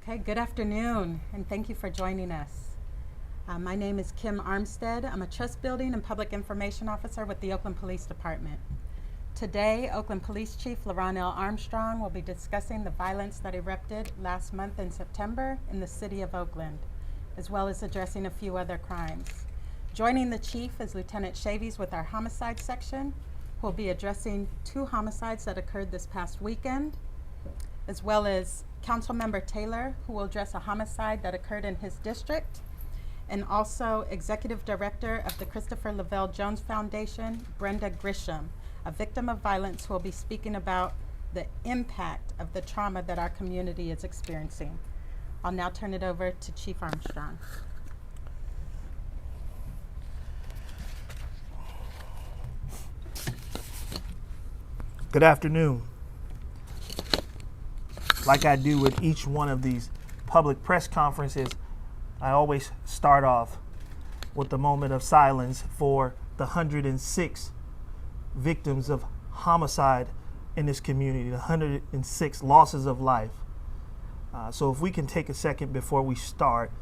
Okay, good afternoon, and thank you for joining us. My name is Kim Armstead. I'm a Trust Building and Public Information Officer with the Oakland Police Department. Today, Oakland Police Chief LeRonne L. Armstrong will be discussing the violence that erupted last month in September in the city of Oakland, as well as addressing a few other crimes. Joining the chief is Lieutenant Chavies with our Homicide section, who will be addressing 2 homicides that occurred this past weekend, as well as Councilmember Taylor, who will address a homicide that occurred in his district, and also Executive Director of the Christopher Lavelle Jones Foundation, Brenda Grisman, a victim of violence who will be speaking about the impact of the trauma that our community is experiencing. I'll now turn it over to Chief Armstrong. Good afternoon. Like I do with each one of these public press conferences, I always start off with a moment of silence for the 106 victims of homicide in this community, the 106 losses of life. So if we can take a second before we start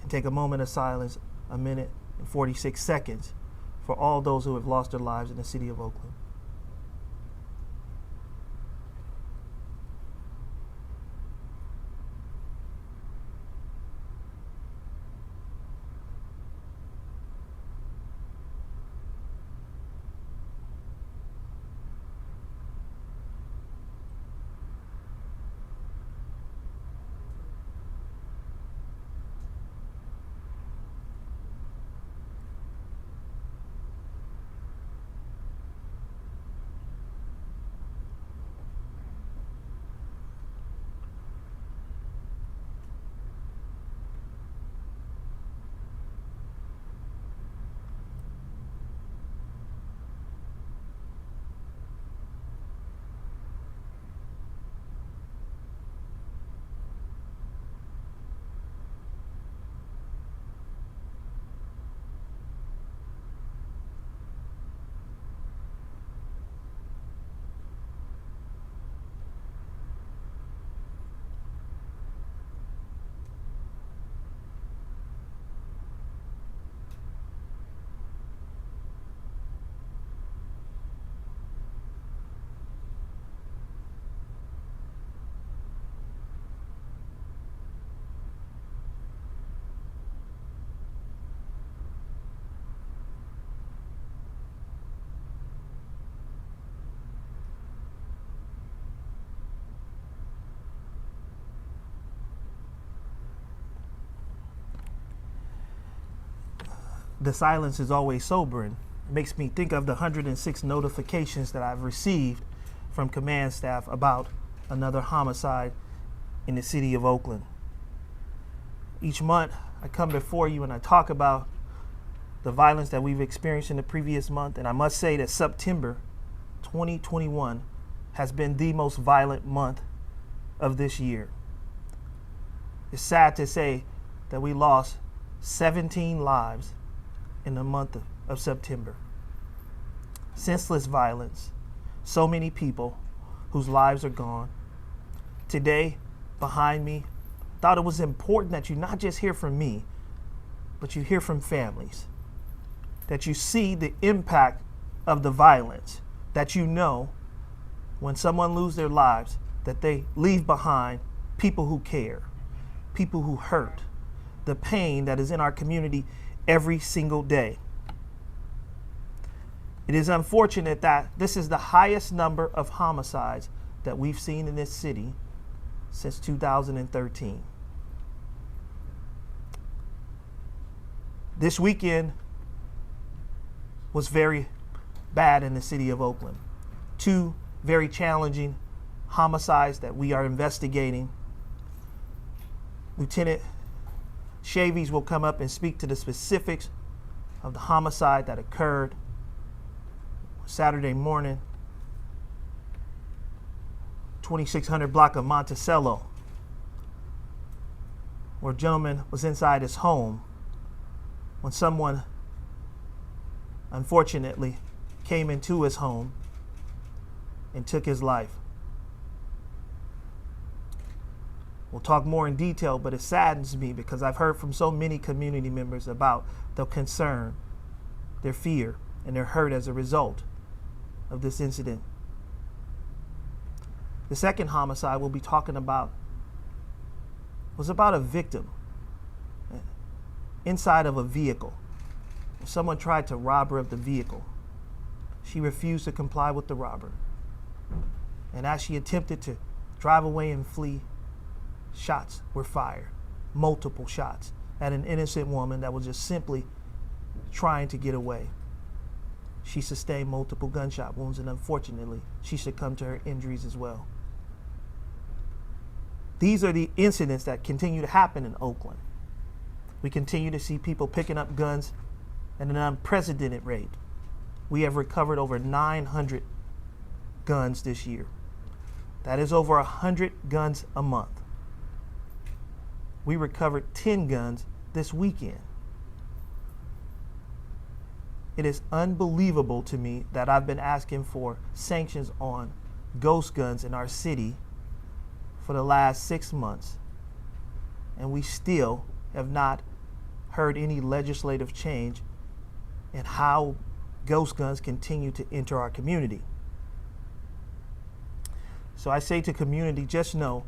and take a moment of silence, a minute and 46 seconds for all those who have lost their lives in the city of Oakland. The silence is always sobering. It makes me think of the 106 notifications that I've received from command staff about another homicide in the city of Oakland. Each month, I come before you and I talk about the violence that we've experienced in the previous month, and I must say that September 2021 has been the most violent month of this year. It's sad to say that we lost 17 lives in the month of September. Senseless violence, so many people whose lives are gone. Today, behind me, I thought it was important that you not just hear from me, but you hear from families, that you see the impact of the violence, that you know when someone loses their lives, that they leave behind people who care, people who hurt, the pain that is in our community every single day. It is unfortunate that this is the highest number of homicides that we've seen in this city since 2013. This weekend was very bad in the city of Oakland. 2 very challenging homicides that we are investigating. Lieutenant Chavies will come up and speak to the specifics of the homicide that occurred Saturday morning, 2600 block of Monticello, where a gentleman was inside his home when someone unfortunately came into his home and took his life. We'll talk more in detail, but it saddens me because I've heard from so many community members about the concern, their fear, and their hurt as a result of this incident. The second homicide we'll be talking about was about a victim inside of a vehicle. Someone tried to rob her of the vehicle. She refused to comply with the robber. And as she attempted to drive away and flee, shots were fired, multiple shots, at an innocent woman that was just simply trying to get away. She sustained multiple gunshot wounds, and unfortunately, she succumbed to her injuries as well. These are the incidents that continue to happen in Oakland. We continue to see people picking up guns at an unprecedented rate. We have recovered over 900 guns this year. That is over 100 guns a month. We recovered 10 guns this weekend. It is unbelievable to me that I've been asking for sanctions on ghost guns in our city for the last 6 months, and we still have not heard any legislative change in how ghost guns continue to enter our community. So I say to community, just know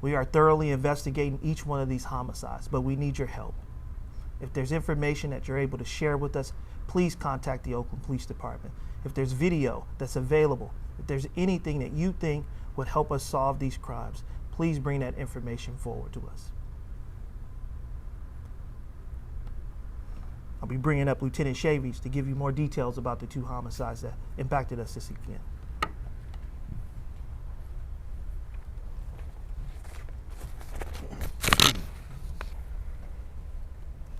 we are thoroughly investigating each one of these homicides, but we need your help. If there's information that you're able to share with us, please contact the Oakland Police Department. If there's video that's available, if there's anything that you think would help us solve these crimes, please bring that information forward to us. I'll be bringing up Lieutenant Chavis to give you more details about the 2 homicides that impacted us this weekend.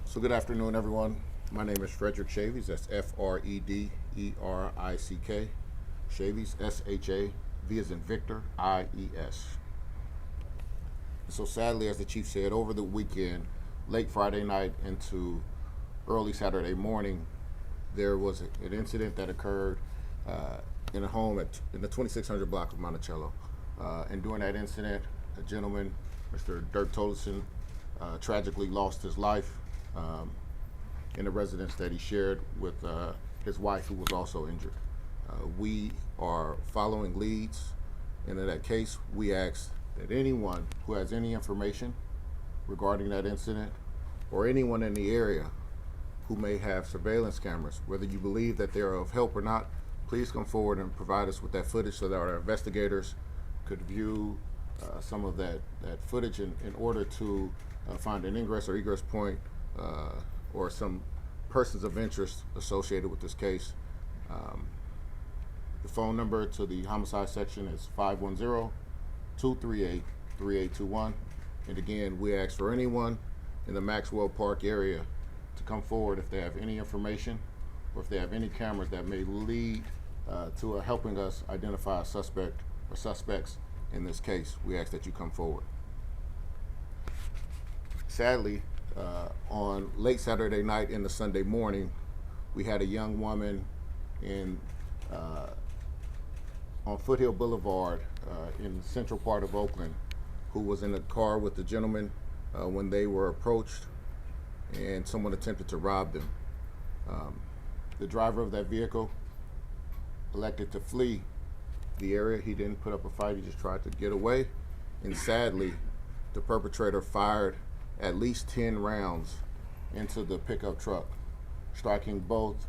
So good afternoon, everyone. My name is Frederick Chavis. That's Frederick. Chavis, S-H-A, V as in Victor, I-E-S. So sadly, as the chief said, over the weekend, late Friday night into early Saturday morning, there was an incident that occurred in a home in the 2600 block of Monticello. And during that incident, a gentleman, Mr. Dirk Tolleson, tragically lost his life in a residence that he shared with his wife, who was also injured. We are following leads, and in that case, we ask that anyone who has any information regarding that incident, or anyone in the area who may have surveillance cameras, whether you believe that they're of help or not, please come forward and provide us with that footage so that our investigators could view some of that footage in order to find an ingress or egress point or some persons of interest associated with this case. The phone number to the homicide section is 510-238-3821. And again, we ask for anyone in the Maxwell Park area to come forward if they have any information or if they have any cameras that may lead to helping us identify a suspect or suspects in this case. We ask that you come forward. Sadly, on late Saturday night into Sunday morning, we had a young woman on Foothill Boulevard in the central part of Oakland, who was in a car with the gentleman when they were approached and someone attempted to rob them. The driver of that vehicle elected to flee the area. He didn't put up a fight, he just tried to get away. And sadly, the perpetrator fired at least 10 rounds into the pickup truck, striking both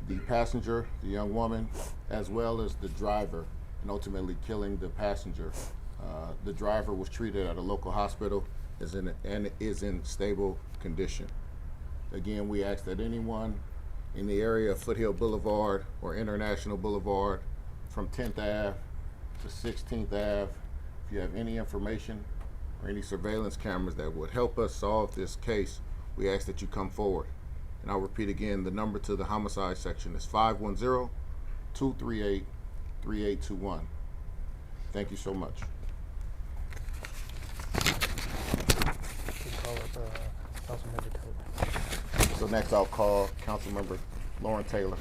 the passenger, the young woman, as well as the driver, and ultimately killing the passenger. The driver was treated at a local hospital and is in stable condition. Again, we ask that anyone in the area of Foothill Boulevard or International Boulevard from 10th Ave to 16th Ave, if you have any information or any surveillance cameras that would help us solve this case, we ask that you come forward. And I'll repeat again, the number to the homicide section is 510-238-3821. Thank you so much. So next I'll call Councilmember Lauren Taylor.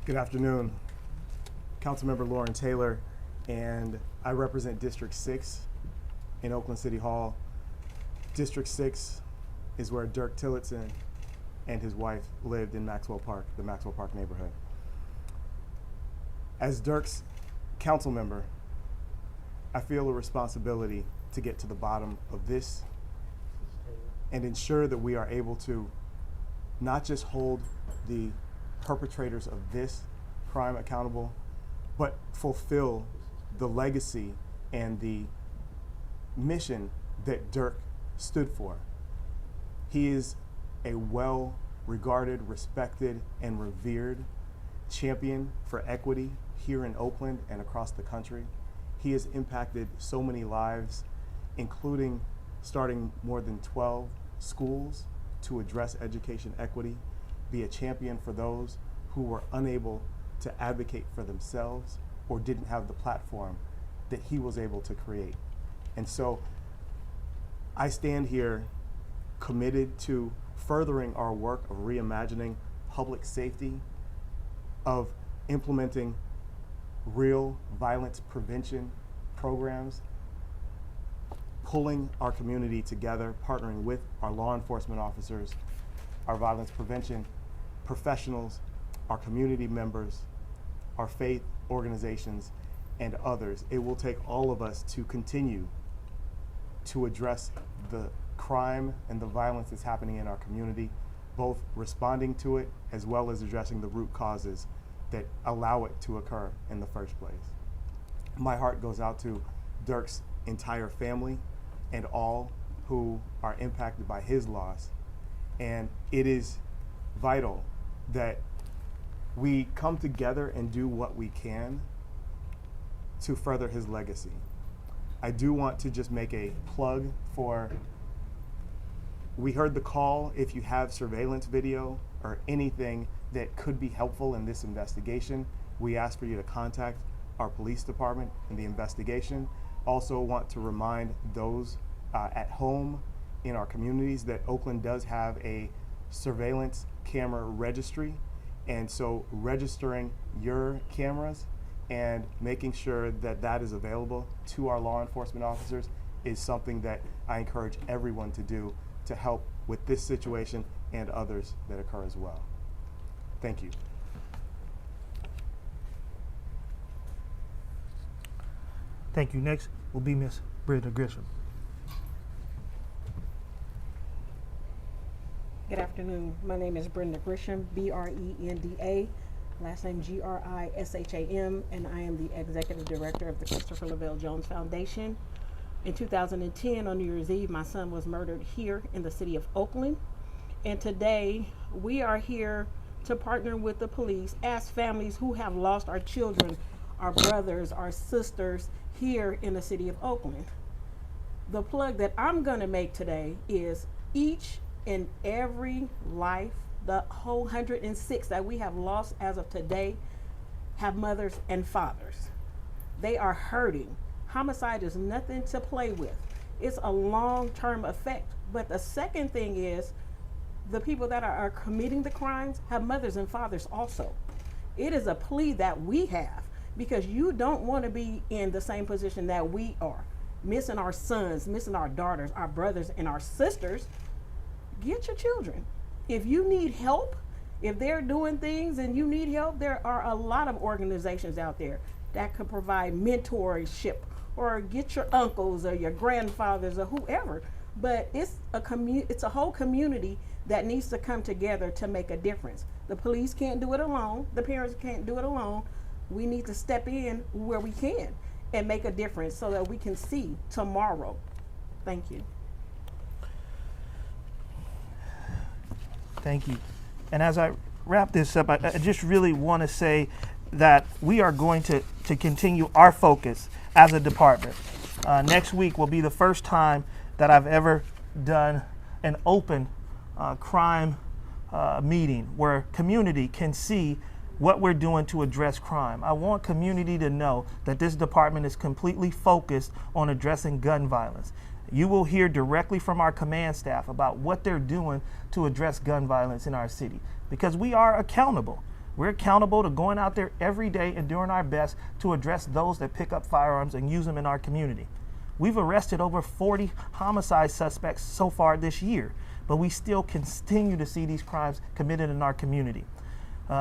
Good afternoon. Councilmember Lauren Taylor, and I represent District 6 in Oakland City Hall. District 6 is where Dirk Tillotson and his wife lived in Maxwell Park, the Maxwell Park neighborhood. As Dirk's council member, I feel a responsibility to get to the bottom of this and ensure that we are able to not just hold the perpetrators of this crime accountable, but fulfill the legacy and the mission that Dirk stood for. He is a well-regarded, respected, and revered champion for equity here in Oakland and across the country. He has impacted so many lives, including starting more than 12 schools to address education equity, be a champion for those who were unable to advocate for themselves or didn't have the platform that he was able to create. And so I stand here committed to furthering our work of reimagining public safety, of implementing real violence prevention programs, pulling our community together, partnering with our law enforcement officers, our violence prevention professionals, our community members, our faith organizations, and others. It will take all of us to continue to address the crime and the violence that's happening in our community, both responding to it as well as addressing the root causes that allow it to occur in the first place. My heart goes out to Dirk's entire family and all who are impacted by his loss. And it is vital that we come together and do what we can to further his legacy. I do want to just make a plug for, we heard the call, if you have surveillance video or anything that could be helpful in this investigation, we ask for you to contact our police department in the investigation. Also want to remind those at home in our communities that Oakland does have a surveillance camera registry. And so registering your cameras and making sure that that is available to our law enforcement officers is something that I encourage everyone to do to help with this situation and others that occur as well. Thank you. Thank you. Next will be Ms. Brenda Grisman. Good afternoon. My name is Brenda Grisman, B-R-E-N-D-A, last name G-R-I-S-H-A-M, and I am the Executive Director of the Christopher Lavelle Jones Foundation. In 2010, on New Year's Eve, my son was murdered here in the city of Oakland. And today, we are here to partner with the police as families who have lost our children, our brothers, our sisters here in the city of Oakland. The plug that I'm gonna make today is each and every life, the whole 106 that we have lost as of today, have mothers and fathers. They are hurting. Homicide is nothing to play with. It's a long-term effect. But the second thing is, the people that are committing the crimes have mothers and fathers also. It is a plea that we have, because you don't want to be in the same position that we are, missing our sons, missing our daughters, our brothers, and our sisters. Get your children. If you need help, if they're doing things and you need help, there are a lot of organizations out there that could provide mentorship, or get your uncles or your grandfathers or whoever. But it's a whole community that needs to come together to make a difference. The police can't do it alone. The parents can't do it alone. We need to step in where we can and make a difference so that we can see tomorrow. Thank you. Thank you. And as I wrap this up, I just really want to say that we are going to continue our focus as a department. Next week will be the first time that I've ever done an open crime meeting where community can see what we're doing to address crime. I want community to know that this department is completely focused on addressing gun violence. You will hear directly from our command staff about what they're doing to address gun violence in our city, because we are accountable. We're accountable to going out there every day and doing our best to address those that pick up firearms and use them in our community. We've arrested over 40 homicide suspects so far this year, but we still continue to see these crimes committed in our community.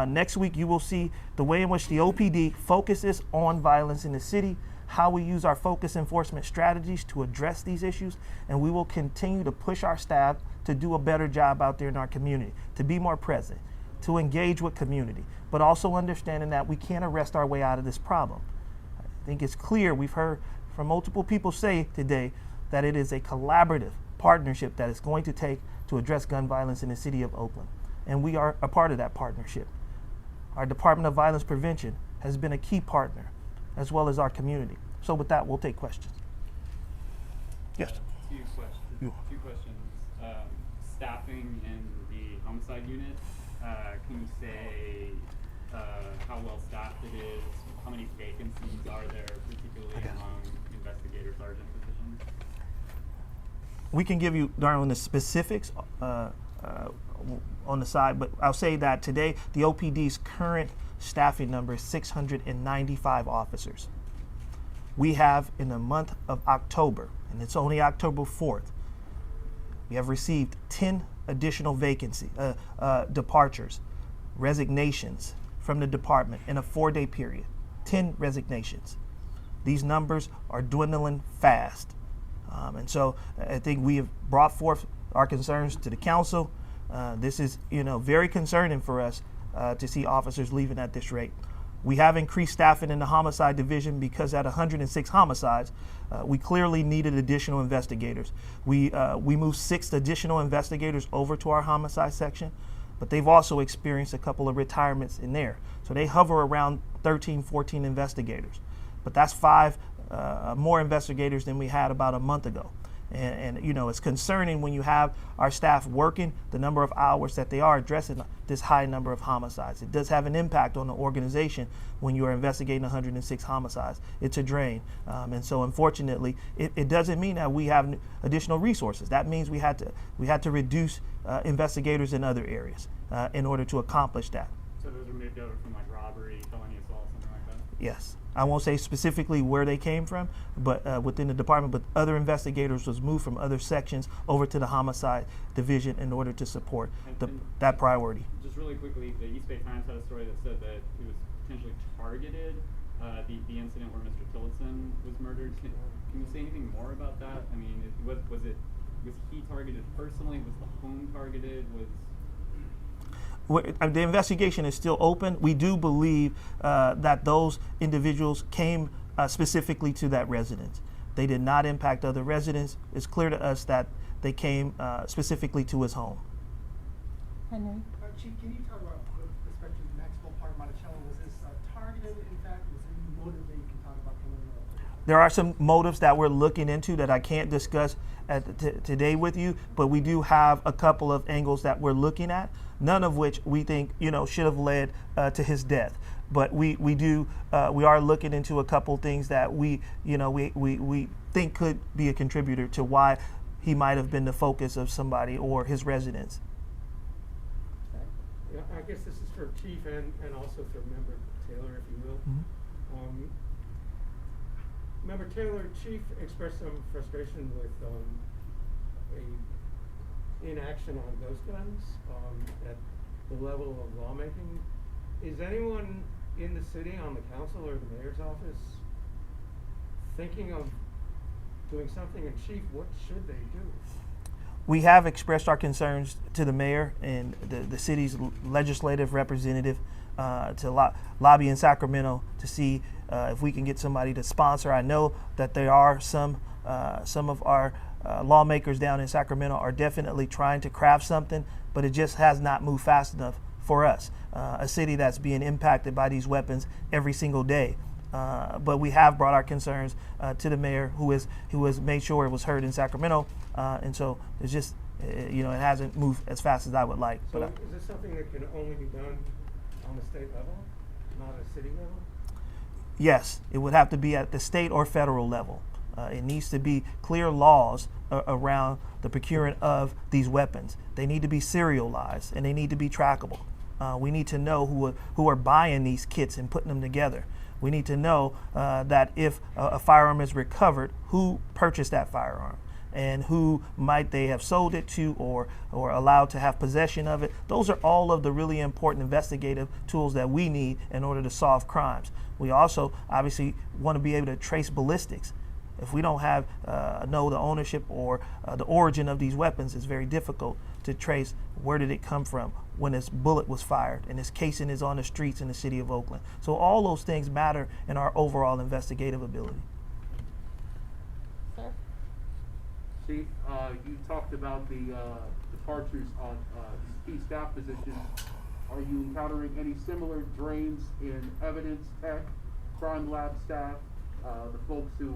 Next week, you will see the way in which the OPD focuses on violence in the city, how we use our focus enforcement strategies to address these issues, and we will continue to push our staff to do a better job out there in our community, to be more present, to engage with community, but also understanding that we can't arrest our way out of this problem. I think it's clear, we've heard from multiple people say today that it is a collaborative partnership that it's going to take to address gun violence in the city of Oakland. And we are a part of that partnership. Our Department of Violence Prevention has been a key partner, as well as our community. So with that, we'll take questions. Yes. Two questions. Staffing in the homicide unit. Can you say how well staffed it is? How many vacancies are there, particularly among investigator sergeant positions? We can give you, Darwin, the specifics on the side, but I'll say that today the OPD's current staffing number is 695 officers. We have, in the month of October, and it's only October 4th, we have received 10 additional departures, resignations from the department in a 4-day period. 10 resignations. These numbers are dwindling fast. And so I think we have brought forth our concerns to the council. This is, very concerning for us to see officers leaving at this rate. We have increased staffing in the homicide division because at 106 homicides, we clearly needed additional investigators. We moved 6 additional investigators over to our homicide section, but they've also experienced a couple of retirements in there. So they hover around 13, 14 investigators. But that's 5 more investigators than we had about a month ago. And it's concerning when you have our staff working the number of hours that they are addressing this high number of homicides. It does have an impact on the organization when you are investigating 106 homicides. It's a drain. And so unfortunately, it doesn't mean that we have additional resources. That means we had to reduce investigators in other areas in order to accomplish that. So those are moved over from like robbery, felony assault, something like that? Yes. I won't say specifically where they came from, but within the department, but other investigators was moved from other sections over to the homicide division in order to support that priority. Just really quickly, the East Bay Times had a story that said that it was potentially targeted, the incident where Mr. Tillotson was murdered. Can you say anything more about that? I mean, was he targeted personally? Was the home targeted? The investigation is still open. We do believe that those individuals came specifically to that residence. They did not impact other residents. It's clear to us that they came specifically to his home. Henry? Chief, can you talk about, with respect to the Maxwell Park Monticello, was this targeted, in fact? Was there any motive that you can talk about coming up? There are some motives that we're looking into that I can't discuss today with you, but we do have a couple of angles that we're looking at, none of which we think should have led to his death. But we are looking into a couple things that we think could be a contributor to why he might have been the focus of somebody or his residence. Yeah, I guess this is for Chief and also for Member Taylor, if you will. Mm-hmm. Member Taylor, Chief expressed some frustration with inaction on ghost guns at the level of lawmaking. Is anyone in the city, on the council or the mayor's office, thinking of doing something? And Chief, what should they do? We have expressed our concerns to the mayor and the city's legislative representative to lobby in Sacramento to see if we can get somebody to sponsor. I know that there are some of our lawmakers down in Sacramento are definitely trying to craft something, but it just has not moved fast enough for us, a city that's being impacted by these weapons every single day. But we have brought our concerns to the mayor, who has made sure it was heard in Sacramento, and so it's just it hasn't moved as fast as I would like. So is this something that can only be done on the state level, not at a city level? Yes, it would have to be at the state or federal level. It needs to be clear laws around the procuring of these weapons. They need to be serialized and they need to be trackable. We need to know who are buying these kits and putting them together. We need to know that if a firearm is recovered, who purchased that firearm and who might they have sold it to or allowed to have possession of it. Those are all of the really important investigative tools that we need in order to solve crimes. We also obviously want to be able to trace ballistics. If we don't have know the ownership or the origin of these weapons, it's very difficult to trace where did it come from when this bullet was fired and this casing is on the streets in the city of Oakland. So all those things matter in our overall investigative ability. Sir? Chief, you talked about the departures on key staff positions. Are you encountering any similar drains in evidence tech, crime lab staff, the folks who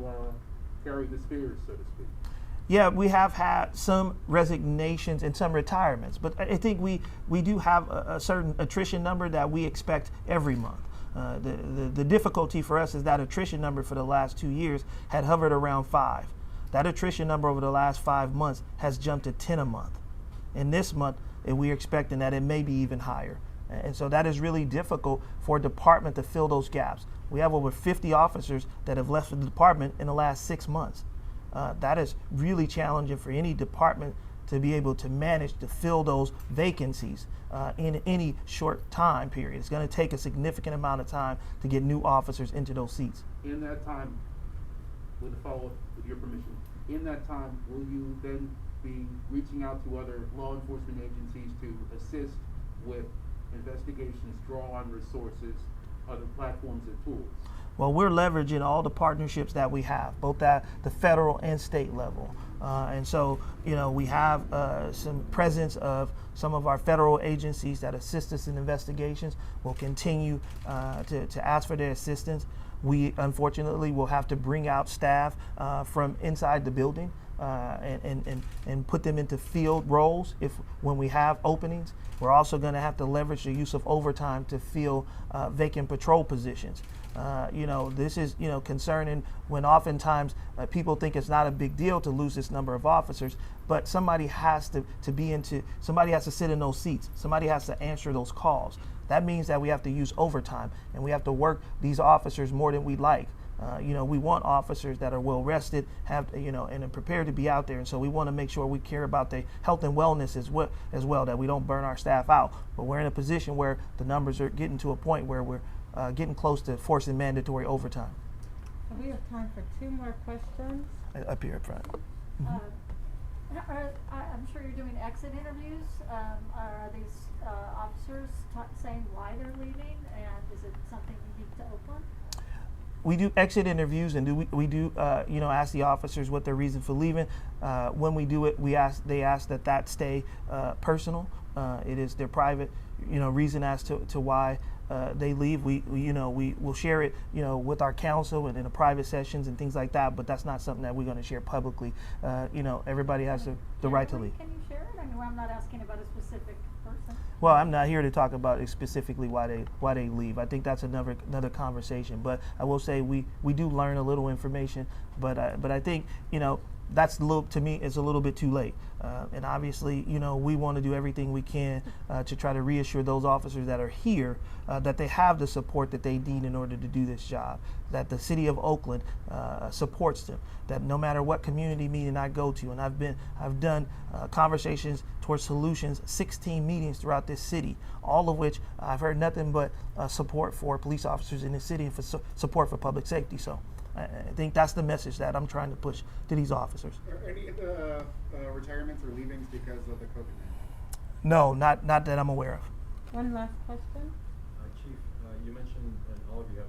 carry the spears, so to speak? Yeah, we have had some resignations and some retirements, but I think we do have a certain attrition number that we expect every month. The difficulty for us is that attrition number for the last 2 years had hovered around 5. That attrition number over the last 5 months has jumped to 10 a month. In this month, we're expecting that it may be even higher. And so that is really difficult for a department to fill those gaps. We have over 50 officers that have left the department in the last 6 months. That is really challenging for any department to be able to manage to fill those vacancies in any short time period. It's going to take a significant amount of time to get new officers into those seats. In that time, with a follow-up, with your permission, in that time, will you then be reaching out to other law enforcement agencies to assist with investigations, draw on resources, other platforms and tools? Well, we're leveraging all the partnerships that we have, both at the federal and state level. And so, we have some presence of some of our federal agencies that assist us in investigations. We'll continue to ask for their assistance. We, unfortunately, will have to bring out staff from inside the building and put them into field roles when we have openings. We're also going to have to leverage the use of overtime to fill vacant patrol positions. This is, concerning when oftentimes people think it's not a big deal to lose this number of officers, but somebody has to sit in those seats. Somebody has to answer those calls. That means that we have to use overtime and we have to work these officers more than we'd like. We want officers that are well rested, and are prepared to be out there. And so we want to make sure we care about their health and wellness as well, that we don't burn our staff out. But we're in a position where the numbers are getting to a point where we're getting close to forcing mandatory overtime. So we have time for 2 more questions. Up here up front. I'm sure you're doing exit interviews. Are these officers saying why they're leaving, and is it something unique to Oakland? We do exit interviews, and we do ask the officers what their reason for leaving. When we do it, they ask that stay personal. It is their private reason as to why they leave. We will share it with our counsel and in the private sessions and things like that, but that's not something that we're going to share publicly. Everybody has the right to leave. Can you share it? I mean, I'm not asking about a specific person. Well, I'm not here to talk about specifically why they leave. I think that's another conversation. But I will say we do learn a little information. But I think that's to me it's a little bit too late. And obviously we want to do everything we can to try to reassure those officers that are here that they have the support that they need in order to do this job. That the city of Oakland supports them. That no matter what community meeting I go to, and I've done conversations towards solutions, 16 meetings throughout this city, all of which I've heard nothing but support for police officers in the city and for support for public safety. So I think that's the message that I'm trying to push to these officers. Are any retirements or leavings because of the COVID-19? No, not that I'm aware of. One last question. Chief, you mentioned, and all of you have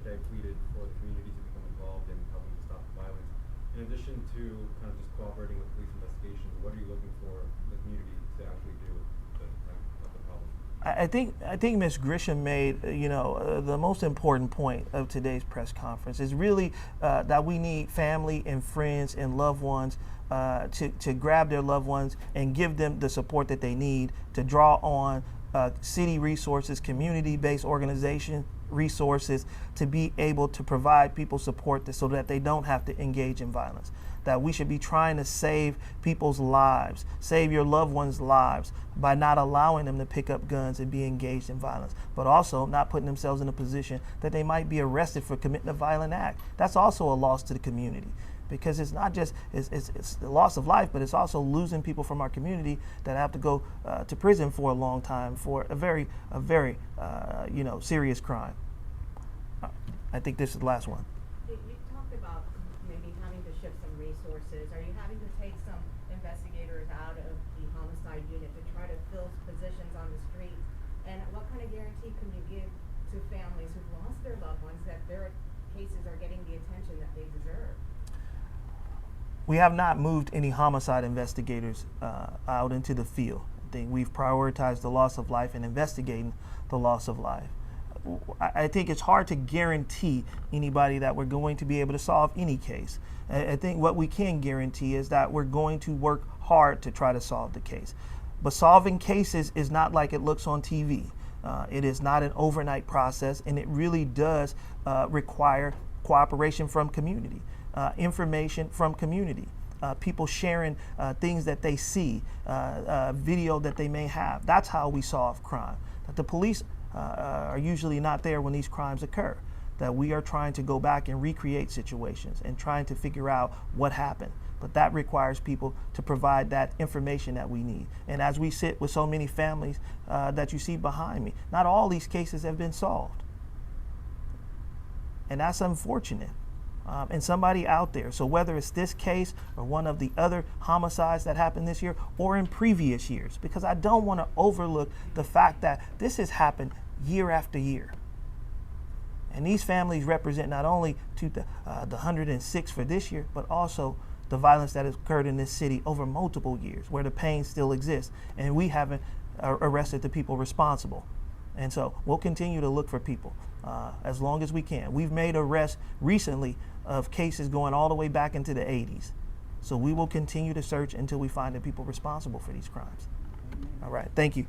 today pleaded for the community to become involved in helping to stop violence. In addition to kind of just cooperating with police investigations, what are you looking for the community to actually do to help the problem? I think Ms. Grisham made the most important point of today's press conference is really that we need family and friends and loved ones to grab their loved ones and give them the support that they need to draw on city resources, community-based organization resources to be able to provide people support so that they don't have to engage in violence. That we should be trying to save people's lives, save your loved ones' lives by not allowing them to pick up guns and be engaged in violence, but also not putting themselves in a position that they might be arrested for committing a violent act. That's also a loss to the community, because it's not just it's the loss of life, but it's also losing people from our community that have to go to prison for a long time for a very serious crime. I think this is the last one. You talked about maybe having to shift some resources. Are you having to take some investigators out of the homicide unit to try to fill positions on the street? And what kind of guarantee can you give to families who've lost their loved ones that their cases are getting the attention that they deserve? We have not moved any homicide investigators out into the field. I think we've prioritized the loss of life and investigating the loss of life. I think it's hard to guarantee anybody that we're going to be able to solve any case. I think what we can guarantee is that we're going to work hard to try to solve the case. But solving cases is not like it looks on TV. It is not an overnight process, and it really does require cooperation from community, information from community, people sharing things that they see, video that they may have. That's how we solve crime. That the police are usually not there when these crimes occur. That we are trying to go back and recreate situations and trying to figure out what happened. But that requires people to provide that information that we need. And as we sit with so many families that you see behind me, not all these cases have been solved. And that's unfortunate. And somebody out there, so whether it's this case or one of the other homicides that happened this year or in previous years, because I don't want to overlook the fact that this has happened year after year. And these families represent not only the 106 for this year, but also the violence that has occurred in this city over multiple years, where the pain still exists, and we haven't arrested the people responsible. And so we'll continue to look for people as long as we can. We've made arrests recently of cases going all the way back into the 80s. So we will continue to search until we find the people responsible for these crimes. All right, thank you.